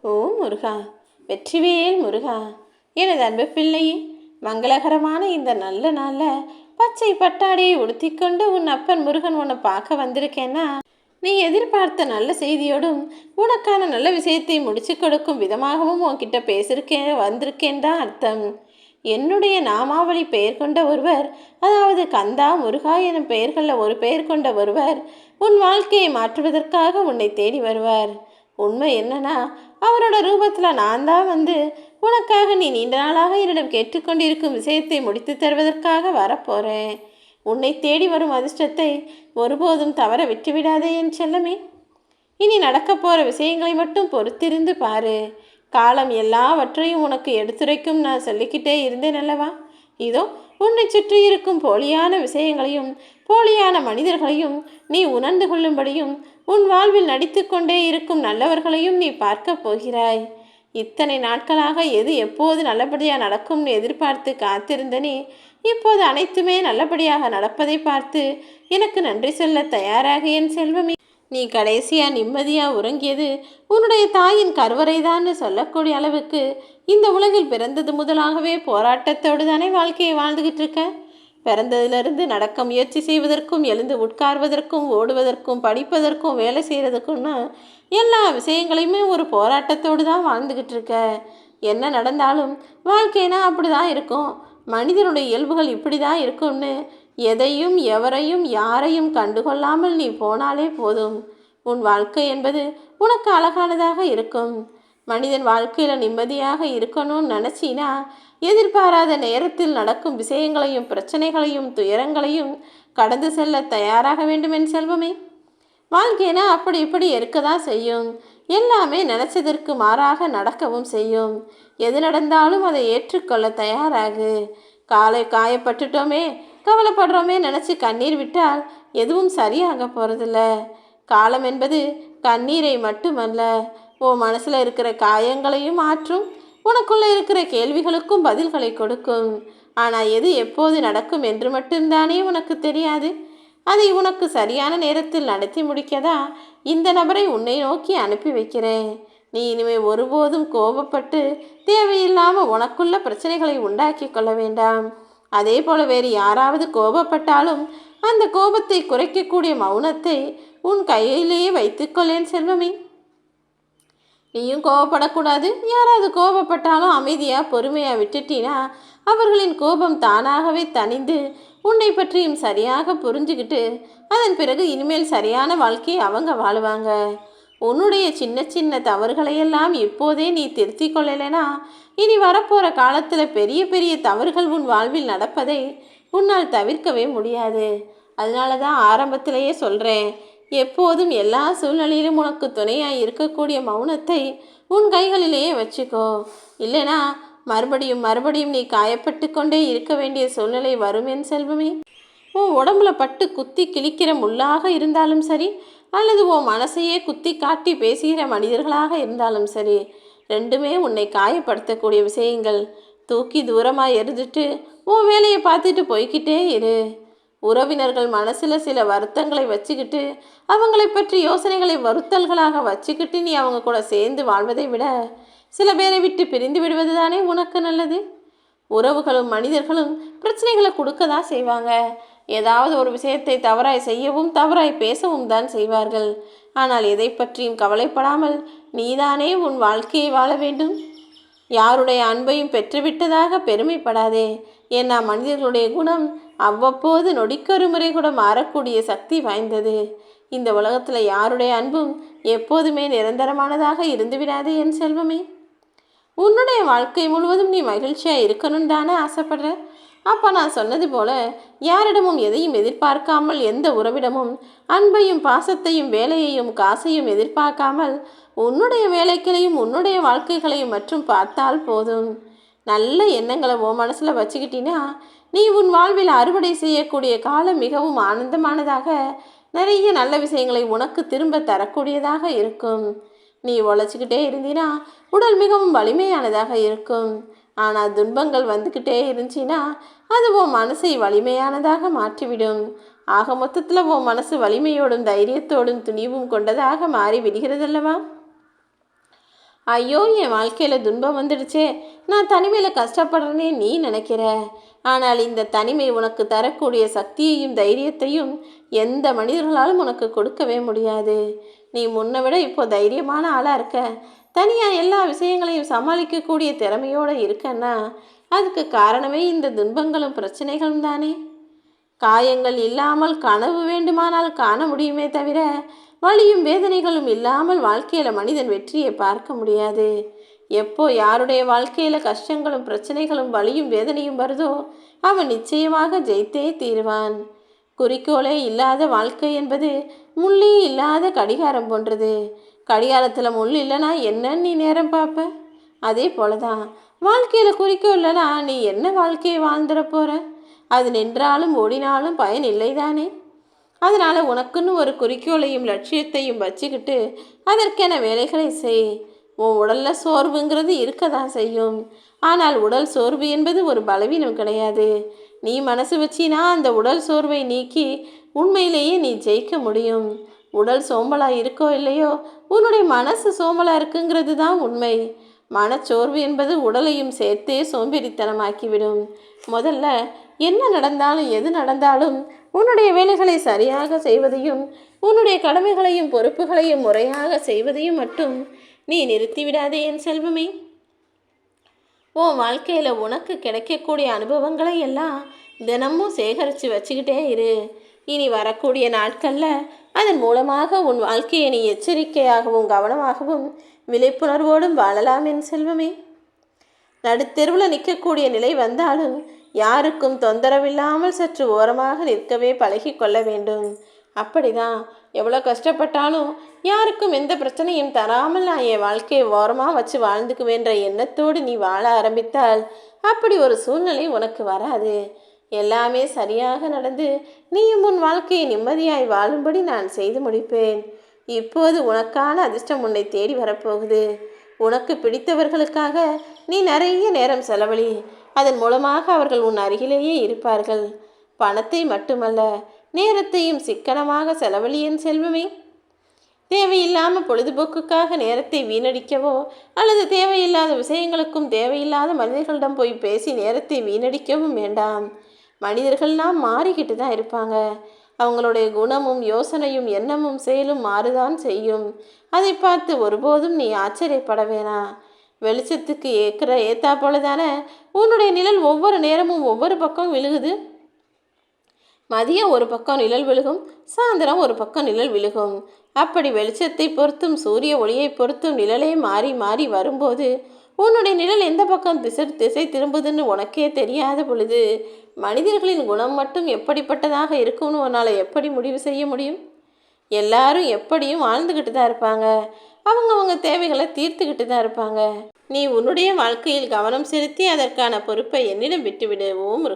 ஓ முருகா, வெற்றிவேல் முருகா, எனது அன்பு பிள்ளையே, மங்களகரமான இந்த நல்ல நாளில் பச்சை பட்டாடையை உடுத்திக்கொண்டு உன் அப்பன் முருகன் உன்னை பார்க்க வந்திருக்கேன்னா, நீ எதிர்பார்த்த நல்ல செய்தியோடும் உனக்கான நல்ல விஷயத்தை முடிச்சு கொடுக்கும் விதமாகவும் உன்கிட்ட வந்திருக்கேன் தான் அர்த்தம். என்னுடைய நாமாவளி பெயர் கொண்ட ஒருவர், அதாவது கந்தா முருகா எனும் பெயர்களில் ஒரு பெயர் கொண்ட ஒருவர் உன் வாழ்க்கையை மாற்றுவதற்காக உன்னை தேடி வருவார். உண்மை என்னன்னா, அவரோட ரூபத்தில் நான் தான் வந்து உனக்காக நீ நீண்ட நாளாக என்னிடம் கேட்டுக்கொண்டிருக்கும் விஷயத்தை முடித்து தருவதற்காக வரப்போகிறேன். உன்னை தேடி வரும் அதிர்ஷ்டத்தை ஒருபோதும் தவற விட்டுவிடாதே என் செல்லமே. இனி நடக்கப் போகிற விஷயங்களை மட்டும் பொறுத்திருந்து பாரு. காலம் எல்லாவற்றையும் உனக்கு எடுத்துரைக்கும் நான் சொல்லிக்கிட்டே இருந்தேன் அல்லவா? இதோ உன்னை சுற்றி இருக்கும் போலியான விஷயங்களையும் போலியான மனிதர்களையும் நீ உணர்ந்து கொள்ளும்படியும் உன் வாழ்வில் நடித்து கொண்டே இருக்கும் நல்லவர்களையும் நீ பார்க்க போகிறாய். இத்தனை நாட்களாக எது எப்போது நல்லபடியாக நடக்கும்னு எதிர்பார்த்து காத்திருந்த நீ இப்போது அனைத்துமே நல்லபடியாக நடப்பதை பார்த்து எனக்கு நன்றி சொல்ல தயாராக என் செல்வமே. நீ கடைசியாக நிம்மதியாக உறங்கியது உன்னுடைய தாயின் கருவறைதான்னு சொல்லக்கூடிய அளவுக்கு இந்த உலகில் பிறந்தது முதலாகவே போராட்டத்தோடு தானே வாழ்க்கையை வாழ்ந்துக்கிட்டு இருக்க. பிறந்ததிலிருந்து நடக்க முயற்சி செய்வதற்கும் எழுந்து உட்கார்வதற்கும் ஓடுவதற்கும் படிப்பதற்கும் வேலை செய்கிறதுக்குன்னு எல்லா விஷயங்களையுமே ஒரு போராட்டத்தோடு தான் வாழ்ந்துக்கிட்டு இருக்க. என்ன நடந்தாலும் வாழ்க்கைனா அப்படி தான் இருக்கும். மனிதனுடைய இயல்புகள் இப்படி தான் இருக்கும்னு எதையும் எவரையும் யாரையும் கண்டுகொள்ளாமல் நீ போனாலே போதும். உன் வாழ்க்கை என்பது உனக்கு அழகானதாக இருக்கும். மனிதன் வாழ்க்கையில் நிம்மதியாக இருக்கணும்னு நினச்சினா எதிர்பாராத நேரத்தில் நடக்கும் விஷயங்களையும் பிரச்சனைகளையும் துயரங்களையும் கடந்து செல்ல தயாராக வேண்டும் என் செல்வமே. வாழ்க்கைனா அப்படி இப்படி இருக்க தான் செய்யும். எல்லாமே நினச்சதற்கு மாறாக நடக்கவும் செய்யும். எது நடந்தாலும் அதை ஏற்றுக்கொள்ள தயாராகு. காயப்பட்டுட்டோமே கவலைப்படுறோமே நினச்சி கண்ணீர் விட்டால் எதுவும் சரியாக போகிறதில்ல. காலம் என்பது கண்ணீரை மட்டுமல்ல, உன் மனசில் இருக்கிற காயங்களையும் ஆற்றும், உனக்குள்ளே இருக்கிற கேள்விகளுக்கும் பதில்களை கொடுக்கும். ஆனால் எது எப்போது நடக்கும் என்று மட்டும்தானே உனக்கு தெரியாது. அதை உனக்கு சரியான நேரத்தில் நடத்தி முடிக்கதா இந்த நபரை உன்னை நோக்கி அனுப்பி வைக்கிறேன். நீ இனிமேல் ஒருபோதும் கோபப்பட்டு தேவையில்லாமல் உனக்குள்ள பிரச்சனைகளை உண்டாக்கி கொள்ள வேண்டாம். அதே போல் வேறு யாராவது கோபப்பட்டாலும் அந்த கோபத்தை குறைக்கக்கூடிய மௌனத்தை உன் கையிலேயே வைத்துக்கொள்ளேன் செல்வமே. நீயும் கோபப்படக்கூடாது. யாராவது கோபப்பட்டாலும் அமைதியாக பொறுமையாக விட்டுட்டினா அவர்களின் கோபம் தானாகவே தணிந்து உன்னை பற்றியும் சரியாக புரிஞ்சுக்கிட்டு அதன் பிறகு இனிமேல் சரியான வாழ்க்கையை அவங்க வாழுவாங்க. உன்னுடைய சின்ன சின்ன தவறுகளையெல்லாம் இப்போதே நீ திருத்தி கொள்ளலைனா இனி வரப்போகிற காலத்தில் பெரிய பெரிய தவறுகள் உன் வாழ்வில் நடப்பதை உன்னால் தவிர்க்கவே முடியாது. அதனால தான் ஆரம்பத்திலேயே சொல்கிறேன், எப்போதும் எல்லா சூழ்நிலையிலும் உனக்கு துணையாக இருக்கக்கூடிய மௌனத்தை உன் கைகளிலேயே வச்சுக்கோ. இல்லைனா மறுபடியும் மறுபடியும் நீ காயப்பட்டு கொண்டே இருக்க வேண்டிய சூழ்நிலை வரும் என் செல்வமே. உன் உடம்புல பட்டு குத்தி கிழிக்கிற முள்ளாக இருந்தாலும் சரி, அல்லது உன் மனசையே குத்தி காட்டி பேசுகிற மனிதர்களாக இருந்தாலும் சரி, ரெண்டுமே உன்னை காயப்படுத்தக்கூடிய விஷயங்கள். தூக்கி தூரமாக எரிஞ்சிட்டு உன் வேலையை பார்த்துட்டு போய்கிட்டே இரு. உறவினர்கள் மனசில் சில வருத்தங்களை வச்சுக்கிட்டு அவங்களை பற்றி யோசனைகளை வருத்தல்களாக வச்சுக்கிட்டு நீ அவங்க கூட சேர்ந்து வாழ்வதை விட சில பேரை விட்டு பிரிந்து விடுவது தானே உனக்கு நல்லது. உறவுகளும் மனிதர்களும் பிரச்சனைகளை கொடுக்க தான் செய்வாங்க. ஏதாவது ஒரு விஷயத்தை தவறாய் செய்யவும் தவறாய் பேசவும் தான் செய்வார்கள். ஆனால் எதை பற்றியும் கவலைப்படாமல் நீதானே உன் வாழ்க்கையை வாழ வேண்டும். யாருடைய அன்பையும் பெற்றுவிட்டதாக பெருமைப்படாதே. ஏன்னா மனிதர்களுடைய குணம் அவ்வப்போது நொடிக்கொரு முறை கூட மாறக்கூடிய சக்தி வாய்ந்தது. இந்த உலகத்தில் யாருடைய அன்பும் எப்போதுமே நிரந்தரமானதாக இருந்து விடாது என் செல்வமே. உன்னுடைய வாழ்க்கை முழுவதும் நீ மகிழ்ச்சியாக இருக்கணும் தானே ஆசைப்படுற. அப்போ நான் சொன்னது போல யாரிடமும் எதையும் எதிர்பார்க்காமல், எந்த உறவிடமும் அன்பையும் பாசத்தையும் வேலையையும் காசையும் எதிர்பார்க்காமல் உன்னுடைய வேலைகளையும் உன்னுடைய வாழ்க்கைகளையும் மற்றும் பார்த்தால் போதும். நல்ல எண்ணங்களை உன் மனசில் வச்சுக்கிட்டினா நீ உன் வாழ்வில் அறுவடை செய்யக்கூடிய காலம் மிகவும் ஆனந்தமானதாக, நிறைய நல்ல விஷயங்களை உனக்கு திரும்ப தரக்கூடியதாக இருக்கும். நீ உழைச்சிக்கிட்டே இருந்தினா உடல் மிகவும் வலிமையானதாக இருக்கும். ஆனால் துன்பங்கள் வந்துக்கிட்டே இருந்துச்சின்னா அது உன் மனசை வலிமையானதாக மாற்றிவிடும். ஆக மொத்தத்தில் உன் மனசு வலிமையோடும் தைரியத்தோடும் துணிவும் கொண்டதாக மாறி விடுகிறதல்லவா? ஐயோ, என் வாழ்க்கையில் துன்பம் வந்துடுச்சே, நான் தனிமையில் கஷ்டப்படுறேனே நீ நினைக்கிற. ஆனால் இந்த தனிமை உனக்கு தரக்கூடிய சக்தியையும் தைரியத்தையும் எந்த மனிதர்களாலும் உனக்கு கொடுக்கவே முடியாது. நீ முன்னை விட இப்போ தைரியமான ஆளாக இருக்க. தனியாக எல்லா விஷயங்களையும் சமாளிக்கக்கூடிய திறமையோடு இருக்கன்னா அதுக்கு காரணமே இந்த துன்பங்களும் பிரச்சனைகளும் தானே. காயங்கள் இல்லாமல் கனவு வேண்டுமானால் காண முடியுமே தவிர வலியும் வேதனைகளும் இல்லாமல் வாழ்க்கையில் மனிதன் வெற்றியை பார்க்க முடியாது. எப்போ யாருடைய வாழ்க்கையில் கஷ்டங்களும் பிரச்சனைகளும் வலியும் வேதனையும் வருதோ அவன் நிச்சயமாக ஜெயித்தே தீருவான். குறிக்கோளே இல்லாத வாழ்க்கை என்பது முள்ளே இல்லாத கடிகாரம் போன்றது. கடிகாரத்தில் முள் இல்லைனா என்னன்னு நீ நேரம் பார்ப்ப? அதே போலதான் வாழ்க்கையில் குறிக்கோள் இல்லைனா நீ என்ன வாழ்க்கையை வாழ்ந்துட போற? அது நின்றாலும் ஓடினாலும் பயன் இல்லைதானே. அதனால் உனக்குன்னு ஒரு குறிக்கோளையும் லட்சியத்தையும் வச்சுக்கிட்டு அதற்கென வேலைகளை செய். உன் உடலில் சோர்வுங்கிறது இருக்க தான் செய்யும். ஆனால் உடல் சோர்வு என்பது ஒரு பலவீனம் கிடையாது. நீ மனசு வச்சினா அந்த உடல் சோர்வை நீக்கி உண்மையிலேயே நீ ஜெயிக்க முடியும். உடல் சோம்பலாக இருக்கோ இல்லையோ உன்னுடைய மனசு சோம்பலாக இருக்குங்கிறது தான் உண்மை. மனச்சோர்வு என்பது உடலையும் சேர்த்தே சோம்பேறித்தனமாக்கிவிடும். முதல்ல என்ன நடந்தாலும் எது நடந்தாலும் உன்னுடைய வேலைகளை சரியாக செய்வதையும் உன்னுடைய கடமைகளையும் பொறுப்புகளையும் முறையாக செய்வதையும் மட்டும் நீ நிறுத்திவிடாதே என் செல்வமே. உன் வாழ்க்கையில் உனக்கு கிடைக்கக்கூடிய அனுபவங்களை எல்லாம் தினமும் சேகரித்து வச்சுக்கிட்டே இரு. இனி வரக்கூடிய நாட்களில் அதன் மூலமாக உன் வாழ்க்கையை நீ எச்சரிக்கையாகவும் கவனமாகவும் விழிப்புணர்வோடும் வாழலாம் என் செல்வமே. நடுத்தெருவில் நிற்கக்கூடிய நிலை வந்தாலும் யாருக்கும் தொந்தரவில்லாமல் சற்று ஓரமாக நிற்கவே பழகி கொள்ள வேண்டும். அப்படிதான் எவ்வளோ கஷ்டப்பட்டாலும் யாருக்கும் எந்த பிரச்சனையும் தராமல் நான் என் வாழ்க்கையை ஓரமாக வச்சு வாழ்ந்துக்குவேன்ற எண்ணத்தோடு நீ வாழ ஆரம்பித்தால் அப்படி ஒரு சூழ்நிலை உனக்கு வராது. எல்லாமே சரியாக நடந்து நீயும் உன் வாழ்க்கையை நிம்மதியாய் வாழும்படி நான் செய்து முடிப்பேன். இப்போது உனக்கான அதிர்ஷ்டம் உன்னை தேடி வரப்போகுது. உனக்கு பிடித்தவர்களுக்காக நீ நிறைய நேரம் செலவழி. அதன் மூலமாக அவர்கள் உன் அருகிலேயே இருப்பார்கள். பணத்தை மட்டுமல்ல நேரத்தையும் சிக்கனமாக செலவழியன் செல்வமே. தேவையில்லாமல் பொழுதுபோக்குக்காக நேரத்தை வீணடிக்கவோ அல்லது தேவையில்லாத விஷயங்களுக்கும் தேவையில்லாத மனிதர்களிடம் போய் பேசி நேரத்தை வீணடிக்கவும் வேண்டாம். மனிதர்கள்லாம் மாறிக்கிட்டு தான் இருப்பாங்க. அவங்களுடைய குணமும் யோசனையும் எண்ணமும் செயலும் மாறுதான் செய்யும். அதை பார்த்து ஒருபோதும் நீ ஆச்சரியப்பட வேணாம். வெளிச்சத்துக்கு ஏத்தா போல தானே உன்னுடைய நிழல் ஒவ்வொரு நேரமும் ஒவ்வொரு பக்கம் விழுகுது. மதியம் ஒரு பக்கம் நிழல் விழுகும், சாயந்தரம் ஒரு பக்கம் நிழல் விழுகும். அப்படி வெளிச்சத்தை பொறுத்தும் சூரிய ஒளியை பொறுத்தும் நிழலே மாறி மாறி வரும்போது உன்னுடைய நிழல் எந்த பக்கம் திசை திரும்புதுன்னு உனக்கே தெரியாத பொழுது மனிதர்களின் குணம் மட்டும் எப்படிப்பட்டதாக இருக்கும்னு உன்னால் எப்படி முடிவு செய்ய முடியும்? எல்லாரும் எப்படியும் வாழ்ந்துக்கிட்டு தான் இருப்பாங்க. அவங்கவங்க தேவைகளை தீர்த்துக்கிட்டு தான் இருப்பாங்க. நீ உன்னுடைய வாழ்க்கையில் கவனம் செலுத்தி அதற்கான பொறுப்பை என்னிடம் விட்டுவிடு. ஓம்